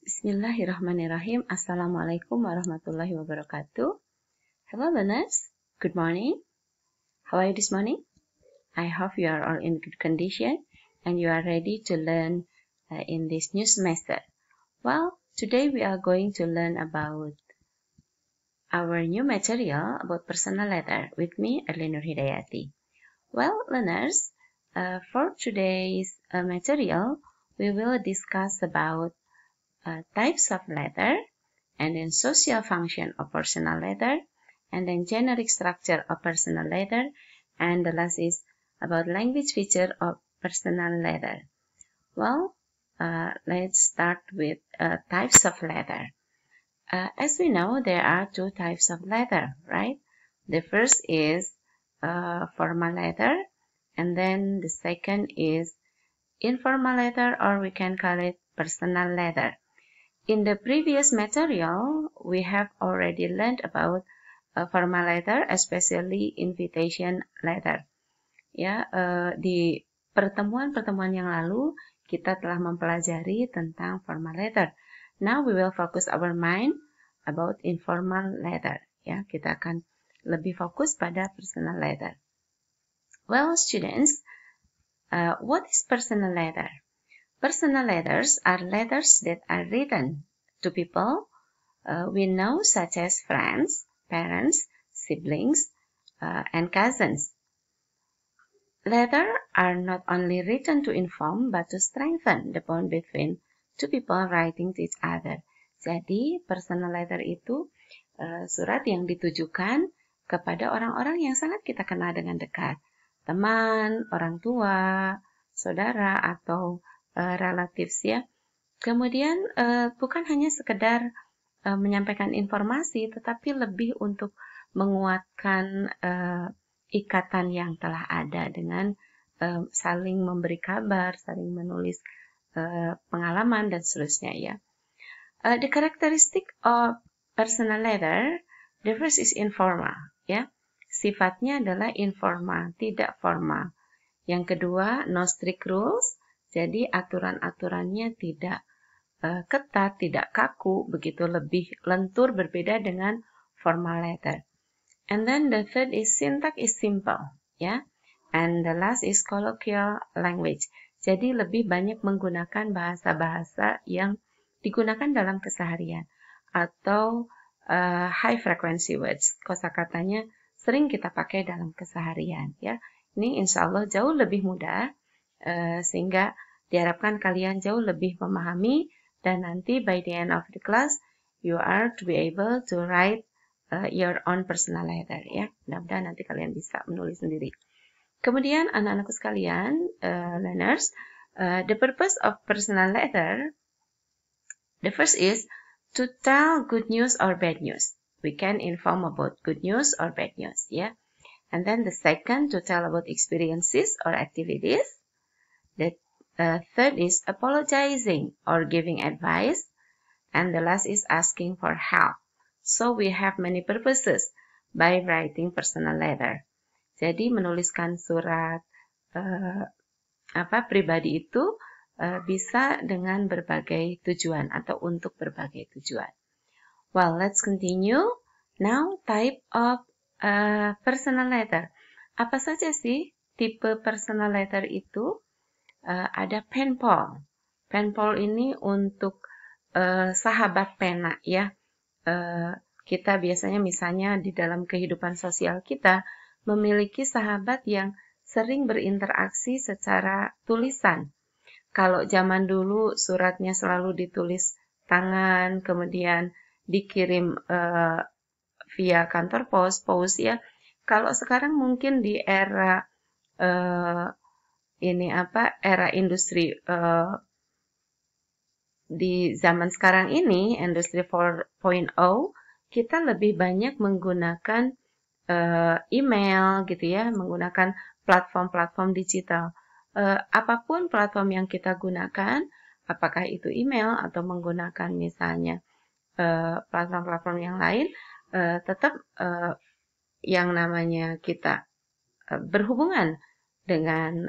Bismillahirrahmanirrahim. Assalamualaikum warahmatullahi wabarakatuh. Hello learners, good morning. How are you this morning? I hope you are all in good condition and you are ready to learn in this new semester. Well, today we are going to learn about our new material about personal letter with me, Erlin Nur Hidayati. Well, learners, for today's material, we will discuss about types of letter, and then social function of personal letter, and then generic structure of personal letter, and the last is about language feature of personal letter. Well, let's start with types of letter. As we know, there are two types of letter, right? The first is formal letter, and then the second is informal letter, or we can call it personal letter. In the previous material, we have already learned about formal letter, especially invitation letter. Ya, di pertemuan-pertemuan yang lalu kita telah mempelajari tentang formal letter. Now we will focus our mind about informal letter. Ya, kita akan lebih fokus pada personal letter. Well, students, what is personal letter? Personal letters are letters that are written to people we know, such as friends, parents, siblings, and cousins. Letters are not only written to inform, but to strengthen the bond between two people writing to each other. Jadi, personal letter itu surat yang ditujukan kepada orang-orang yang sangat kita kenal dengan dekat. Teman, orang tua, saudara, atau relatif ya. Kemudian bukan hanya sekedar menyampaikan informasi, tetapi lebih untuk menguatkan ikatan yang telah ada dengan saling memberi kabar, saling menulis pengalaman dan seterusnya ya. The characteristic of personal letter, the first is informal ya. Sifatnya adalah informal, tidak formal. Yang kedua, no strict rules. Jadi aturan-aturannya tidak ketat, tidak kaku, begitu lebih lentur berbeda dengan formal letter. And then the third is syntax is simple, ya. And the last is colloquial language. Jadi lebih banyak menggunakan bahasa-bahasa yang digunakan dalam keseharian atau high frequency words. Kosakatanya sering kita pakai dalam keseharian, ya. Ini insya Allah jauh lebih mudah. Sehingga diharapkan kalian jauh lebih memahami dan nanti by the end of the class you are to be able to write your own personal letter ya. Mudah-mudahan nanti kalian bisa menulis sendiri. Kemudian anak-anakku sekalian, learners, the purpose of personal letter, the first is to tell good news or bad news. We can inform about good news or bad news ya. And then the second to tell about experiences or activities. The third is apologizing or giving advice. And the last is asking for help. So we have many purposes by writing personal letter. Jadi menuliskan surat pribadi itu bisa dengan berbagai tujuan atau untuk berbagai tujuan. Well, let's continue. Now, type of personal letter. Apa saja sih tipe personal letter itu? Ada penpal. Penpal ini untuk sahabat pena ya. Kita biasanya misalnya di dalam kehidupan sosial kita memiliki sahabat yang sering berinteraksi secara tulisan. Kalau zaman dulu suratnya selalu ditulis tangan, kemudian dikirim via kantor pos ya. Kalau sekarang mungkin di era era industri di zaman sekarang ini, industri 4.0, kita lebih banyak menggunakan email gitu ya, menggunakan platform-platform digital. Apapun platform yang kita gunakan, apakah itu email atau menggunakan misalnya platform-platform yang lain, tetap yang namanya kita berhubungan dengan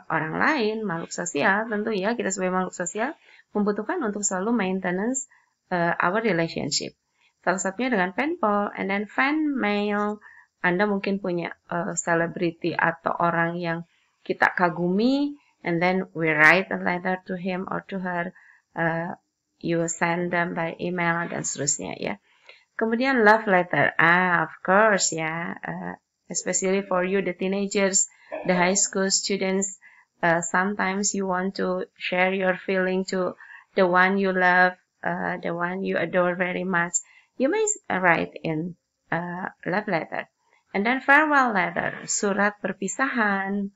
orang lain, makhluk sosial tentu ya, kita sebagai makhluk sosial membutuhkan untuk selalu maintenance our relationship. Salah satunya dengan pen pal, and then fan mail. Anda mungkin punya selebriti atau orang yang kita kagumi, and then we write a letter to him or to her. You send them by email dan seterusnya ya. Kemudian love letter, of course ya, especially for you the teenagers, the high school students. Sometimes you want to share your feeling to the one you love, the one you adore very much. You may write in love letter. And then farewell letter, surat perpisahan.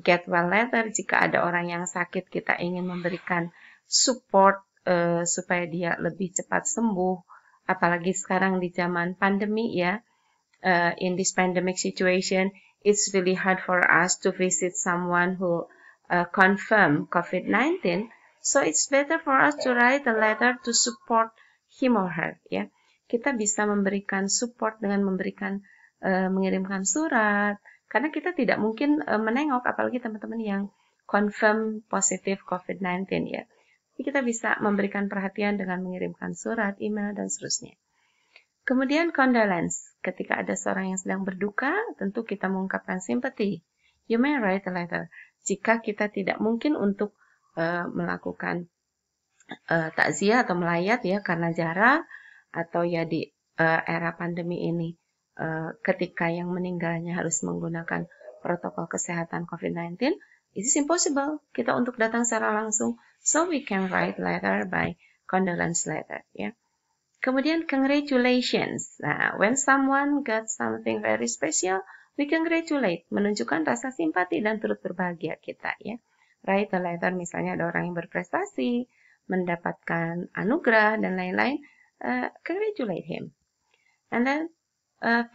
Get well letter, jika ada orang yang sakit kita ingin memberikan support supaya dia lebih cepat sembuh. Apalagi sekarang di zaman pandemi ya. In this pandemic situation, it's really hard for us to visit someone who confirm COVID-19. So it's better for us to write a letter to support him or her. Ya, kita bisa memberikan support dengan mengirimkan surat. Karena kita tidak mungkin menengok, apalagi teman-teman yang confirm positif COVID-19 ya. Jadi kita bisa memberikan perhatian dengan mengirimkan surat, email, dan seterusnya. Kemudian condolence. Ketika ada seorang yang sedang berduka, tentu kita mengungkapkan simpati. You may write a letter. Jika kita tidak mungkin untuk melakukan takziah atau melayat ya karena jarak, atau ya di era pandemi ini, ketika yang meninggalnya harus menggunakan protokol kesehatan COVID-19, it is impossible kita untuk datang secara langsung. So we can write letter by condolence letter. Ya. Kemudian congratulations. Nah, when someone got something very special, we congratulate, menunjukkan rasa simpati dan turut berbahagia kita. Ya. Write a letter, misalnya ada orang yang berprestasi, mendapatkan anugerah dan lain-lain. Congratulate him. And then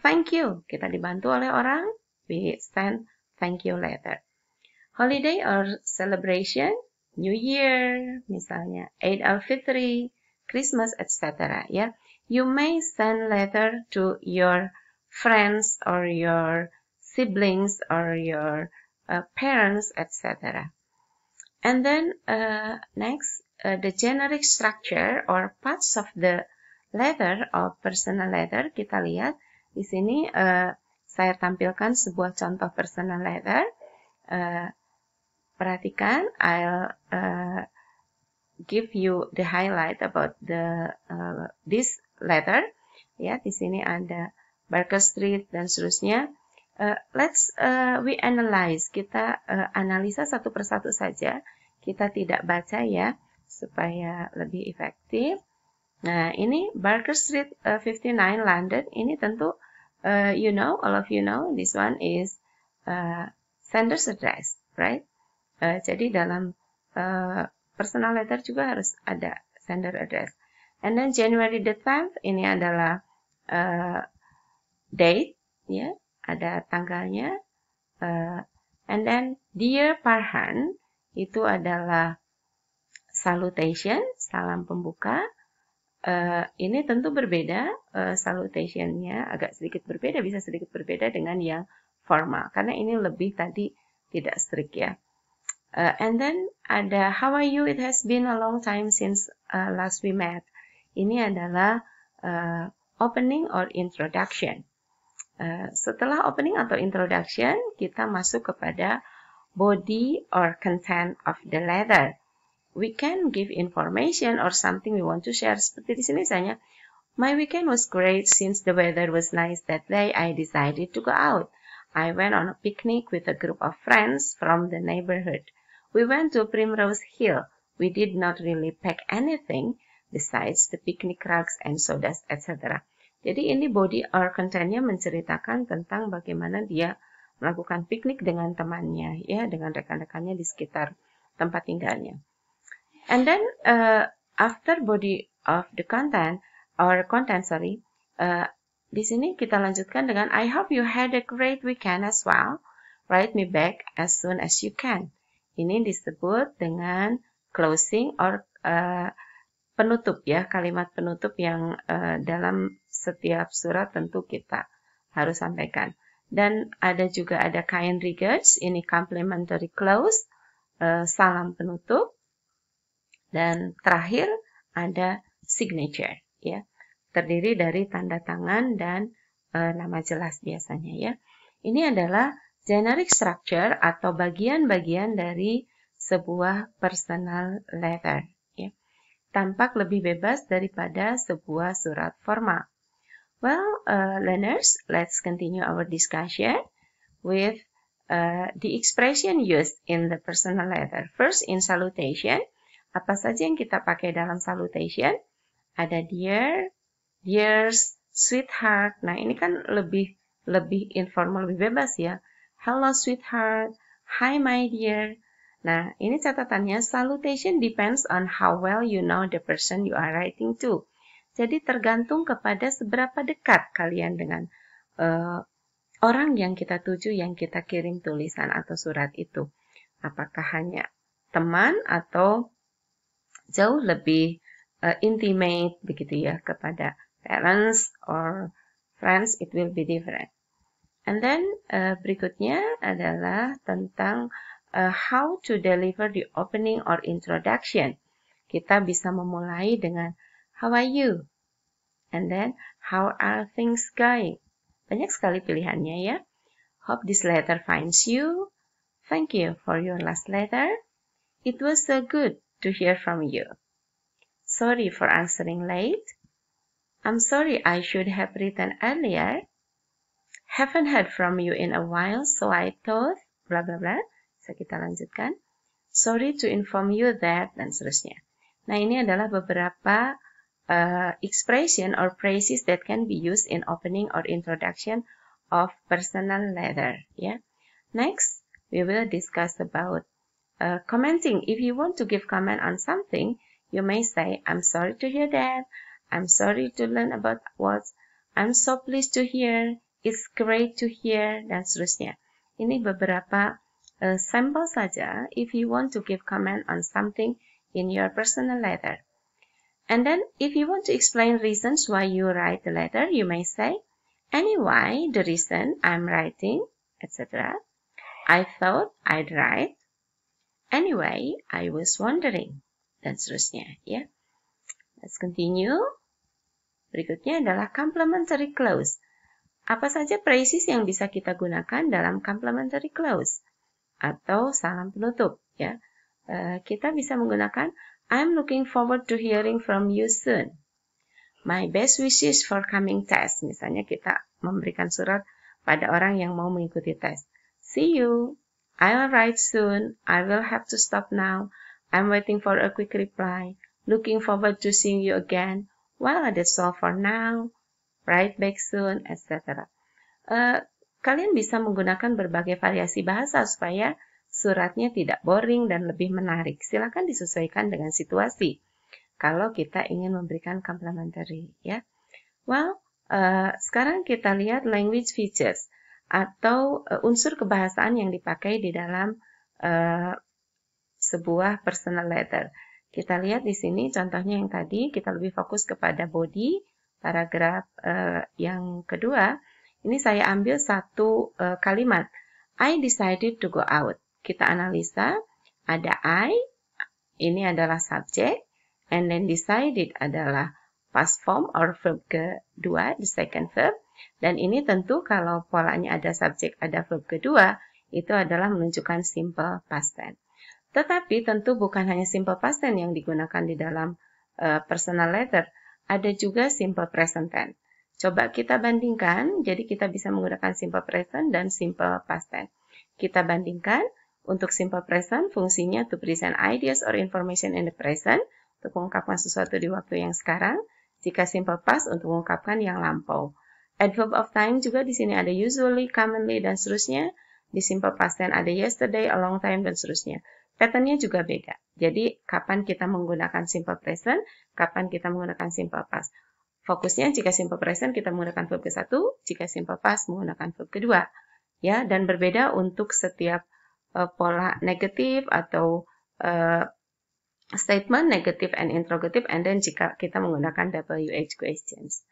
thank you. Kita dibantu oleh orang, we send thank you letter. Holiday or celebration, New Year, misalnya Eid al-Fitri, Christmas, etc. Ya, you may send letter to your friends or your siblings or your parents, etc. And then next, the generic structure or parts of the letter or personal letter. Kita lihat di sini saya tampilkan sebuah contoh personal letter. Perhatikan, I'll give you the highlight about this letter. Ya, di sini ada Barker Street dan seterusnya. Let's we analyze. Kita analisa satu persatu saja. Kita tidak baca ya, supaya lebih efektif. Nah, ini Barker Street 59 London. Ini tentu all of you know, this one is sender's address, right? Jadi dalam personal letter juga harus ada sender address. And then January the 10th, ini adalah date, ya, ada tanggalnya. And then Dear Farhan, itu adalah salutation, salam pembuka. Ini tentu berbeda, salutationnya agak sedikit berbeda, bisa sedikit berbeda dengan yang formal. Karena ini lebih tadi tidak strict ya. And then ada how are you? It has been a long time since last we met. Ini adalah opening or introduction. Setelah opening atau introduction, kita masuk kepada body or content of the letter. We can give information or something we want to share. Seperti di sini misalnya, my weekend was great since the weather was nice that day. I decided to go out. I went on a picnic with a group of friends from the neighborhood. We went to Primrose Hill. We did not really pack anything besides the picnic rugs and sodas, etc. Jadi ini body or content-nya menceritakan tentang bagaimana dia melakukan piknik dengan temannya, ya, dengan rekan-rekannya di sekitar tempat tinggalnya. And then after body of the content di sini kita lanjutkan dengan I hope you had a great weekend as well. Write me back as soon as you can. Ini disebut dengan closing or penutup ya, kalimat penutup yang dalam setiap surat tentu kita harus sampaikan. Dan ada kind regards, ini complimentary close, salam penutup. Dan terakhir ada signature, ya. Terdiri dari tanda tangan dan nama jelas biasanya, ya. Ini adalah generic structure atau bagian-bagian dari sebuah personal letter, ya. Tampak lebih bebas daripada sebuah surat formal. Well, learners, let's continue our discussion with the expression used in the personal letter. First, in salutation, apa saja yang kita pakai dalam salutation? Ada dear, dears, sweetheart. Nah, ini kan lebih informal, lebih bebas ya. Hello sweetheart, hi my dear. Nah, ini catatannya, salutation depends on how well you know the person you are writing to. Jadi tergantung kepada seberapa dekat kalian dengan orang yang kita tuju, yang kita kirim tulisan atau surat itu. Apakah hanya teman atau jauh lebih intimate begitu ya, kepada parents or friends, it will be different. And then berikutnya adalah tentang how to deliver the opening or introduction. Kita bisa memulai dengan how are you? And then how are things going? Banyak sekali pilihannya ya. Hope this letter finds you. Thank you for your last letter. It was so good to hear from you. Sorry for answering late. I'm sorry I should have written earlier. Haven't heard from you in a while, so I thought, bla bla bla. Bisa kita lanjutkan. Sorry to inform you that, dan seterusnya. Nah, ini adalah beberapa expression or phrases that can be used in opening or introduction of personal letter. Yeah. Next, we will discuss about commenting. If you want to give comment on something, you may say, I'm sorry to hear that. I'm sorry to learn about what. I'm so pleased to hear. It's great to hear, dan seterusnya. Ini beberapa sampel saja if you want to give comment on something in your personal letter. And then if you want to explain reasons why you write the letter, you may say, anyway, the reason I'm writing, etc. I thought I'd write. Anyway, I was wondering, dan seterusnya. Ya. Let's continue. Berikutnya adalah complementary clause. Apa saja phrases yang bisa kita gunakan dalam complementary clause atau salam penutup? Ya, kita bisa menggunakan I'm looking forward to hearing from you soon. My best wishes for coming test. Misalnya kita memberikan surat pada orang yang mau mengikuti tes. See you. I'll write soon. I will have to stop now. I'm waiting for a quick reply. Looking forward to seeing you again. Well, that's all for now. Write back soon, etc. Kalian bisa menggunakan berbagai variasi bahasa supaya suratnya tidak boring dan lebih menarik. Silakan disesuaikan dengan situasi. Kalau kita ingin memberikan complementary, ya. Well, sekarang kita lihat language features atau unsur kebahasaan yang dipakai di dalam sebuah personal letter. Kita lihat di sini contohnya yang tadi kita lebih fokus kepada body. Paragraf yang kedua, ini saya ambil satu kalimat. I decided to go out. Kita analisa, ada I, ini adalah subjek, and then decided adalah past form or verb kedua, the second verb. Dan ini tentu kalau polanya ada subjek, ada verb kedua, itu adalah menunjukkan simple past tense. Tetapi tentu bukan hanya simple past tense yang digunakan di dalam personal letter. Ada juga simple present tense. Coba kita bandingkan, jadi kita bisa menggunakan simple present dan simple past tense. Kita bandingkan, untuk simple present fungsinya to present ideas or information in the present, untuk mengungkapkan sesuatu di waktu yang sekarang. Jika simple past untuk mengungkapkan yang lampau. Adverb of time juga di sini ada usually, commonly, dan seterusnya. Di simple past tense ada yesterday, a long time, dan seterusnya. Patternnya juga beda. Jadi, kapan kita menggunakan simple present, kapan kita menggunakan simple past. Fokusnya jika simple present kita menggunakan verb ke-1, jika simple past menggunakan verb kedua. Ya, dan berbeda untuk setiap pola negatif atau statement, negative and interrogative, and then jika kita menggunakan WH questions.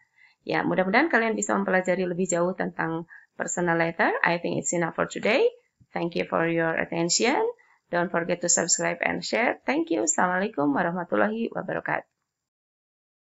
Ya, mudah-mudahan kalian bisa mempelajari lebih jauh tentang personal letter. I think it's enough for today. Thank you for your attention. Don't forget to subscribe and share. Thank you. Assalamualaikum warahmatullahi wabarakatuh.